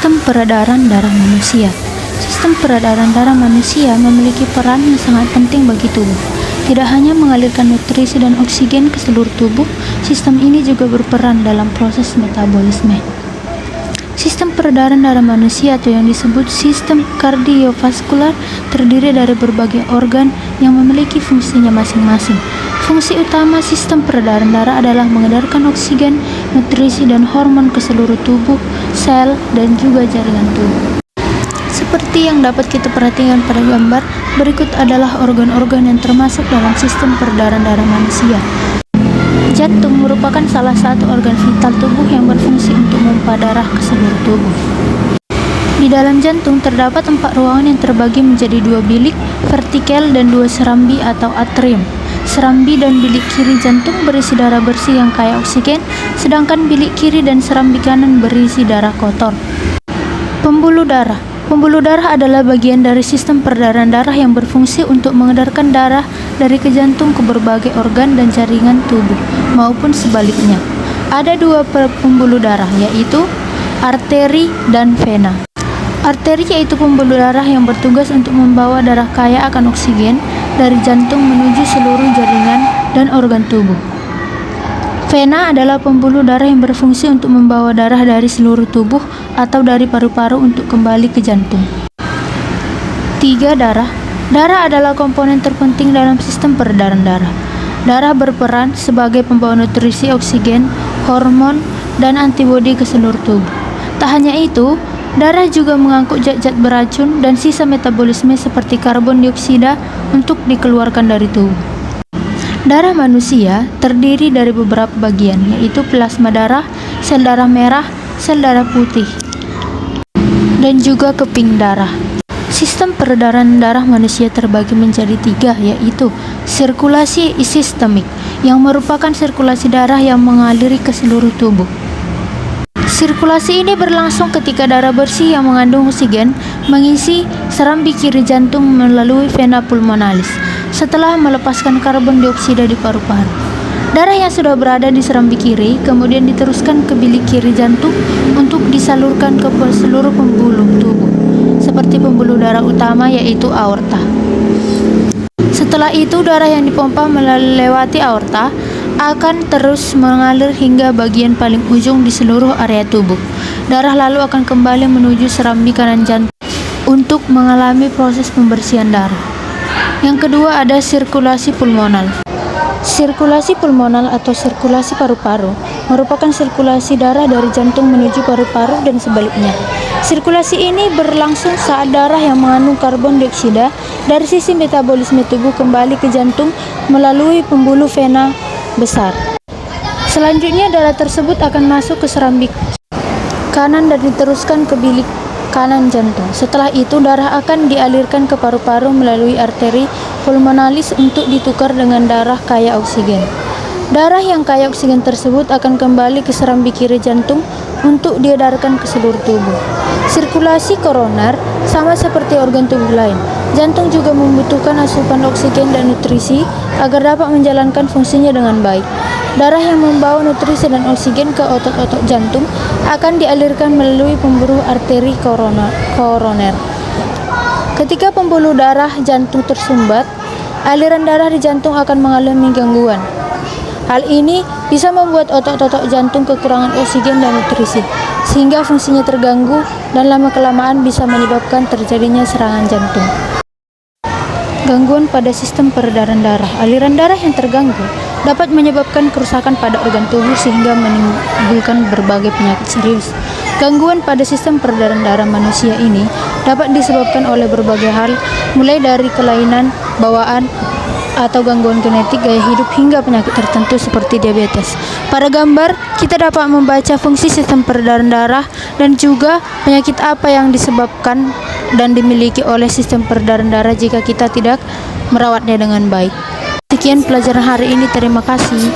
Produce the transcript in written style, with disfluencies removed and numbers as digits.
Sistem peredaran darah manusia. Sistem peredaran darah manusia memiliki peran yang sangat penting bagi tubuh. Tidak hanya mengalirkan nutrisi dan oksigen ke seluruh tubuh, sistem ini juga berperan dalam proses metabolisme. Sistem peredaran darah manusia atau yang disebut sistem kardiovaskular terdiri dari berbagai organ yang memiliki fungsinya masing-masing. Fungsi utama sistem peredaran darah adalah mengedarkan oksigen, nutrisi, dan hormon ke seluruh tubuh, sel, dan juga jaringan tubuh. Seperti yang dapat kita perhatikan pada gambar, berikut adalah organ-organ yang termasuk dalam sistem peredaran darah manusia. Jantung merupakan salah satu organ vital tubuh yang berfungsi untuk memompa darah ke seluruh tubuh. Di dalam jantung terdapat 4 ruangan yang terbagi menjadi 2 bilik vertikal dan 2 serambi atau atrium. Serambi dan bilik kiri jantung berisi darah bersih yang kaya oksigen, sedangkan bilik kiri dan serambi kanan berisi darah kotor. Pembuluh darah. Pembuluh darah adalah bagian dari sistem peredaran darah yang berfungsi untuk mengedarkan darah dari ke jantung ke berbagai organ dan jaringan tubuh, maupun sebaliknya. Ada 2 pembuluh darah, yaitu arteri dan vena. Arteri yaitu pembuluh darah yang bertugas untuk membawa darah kaya akan oksigen dari jantung menuju seluruh jaringan dan organ tubuh. Vena adalah pembuluh darah yang berfungsi untuk membawa darah dari seluruh tubuh atau dari paru-paru untuk kembali ke jantung. 3. Darah. Darah adalah komponen terpenting dalam sistem peredaran darah. Darah berperan sebagai pembawa nutrisi, oksigen, hormon, dan antibodi ke seluruh tubuh. Tak hanya itu, darah juga mengangkut zat-zat beracun dan sisa metabolisme seperti karbon dioksida untuk dikeluarkan dari tubuh. Darah manusia terdiri dari beberapa bagian, yaitu plasma darah, sel darah merah, sel darah putih, dan juga keping darah. Sistem peredaran darah manusia terbagi menjadi 3, yaitu sirkulasi sistemik, yang merupakan sirkulasi darah yang mengaliri ke seluruh tubuh. Sirkulasi ini berlangsung ketika darah bersih yang mengandung oksigen mengisi serambi kiri jantung melalui vena pulmonalis setelah melepaskan karbon dioksida di paru-paru. Darah yang sudah berada di serambi kiri kemudian diteruskan ke bilik kiri jantung untuk disalurkan ke seluruh pembuluh tubuh, seperti pembuluh darah utama yaitu aorta. Setelah itu, darah yang dipompa melewati aorta akan terus mengalir hingga bagian paling ujung di seluruh area tubuh. Darah lalu akan kembali menuju serambi kanan jantung untuk mengalami proses pembersihan darah. Yang kedua ada sirkulasi pulmonal. Sirkulasi pulmonal atau sirkulasi paru-paru merupakan sirkulasi darah dari jantung menuju paru-paru dan sebaliknya. Sirkulasi ini berlangsung saat darah yang mengandung karbon dioksida dari sisi metabolisme tubuh kembali ke jantung melalui pembuluh vena besar. Selanjutnya darah tersebut akan masuk ke serambi kanan dan diteruskan ke bilik kanan jantung. Setelah itu darah akan dialirkan ke paru-paru melalui arteri pulmonalis untuk ditukar dengan darah kaya oksigen. Darah yang kaya oksigen tersebut akan kembali ke serambi kiri jantung untuk diedarkan ke seluruh tubuh. Sirkulasi koroner sama seperti organ tubuh lain. Jantung juga membutuhkan asupan oksigen dan nutrisi agar dapat menjalankan fungsinya dengan baik. Darah yang membawa nutrisi dan oksigen ke otot-otot jantung akan dialirkan melalui pembuluh arteri koroner. Ketika pembuluh darah jantung tersumbat, aliran darah di jantung akan mengalami gangguan. Hal ini bisa membuat otot-otot jantung kekurangan oksigen dan nutrisi, sehingga fungsinya terganggu dan lama-kelamaan bisa menyebabkan terjadinya serangan jantung. Gangguan pada sistem peredaran darah. Aliran darah yang terganggu dapat menyebabkan kerusakan pada organ tubuh sehingga menimbulkan berbagai penyakit serius. Gangguan pada sistem peredaran darah manusia ini dapat disebabkan oleh berbagai hal, mulai dari kelainan bawaan atau gangguan genetik, gaya hidup, hingga penyakit tertentu seperti diabetes. Pada gambar, kita dapat membaca fungsi sistem peredaran darah dan juga penyakit apa yang disebabkan dan dimiliki oleh sistem peredaran darah jika kita tidak merawatnya dengan baik. Sekian pelajaran hari ini, terima kasih.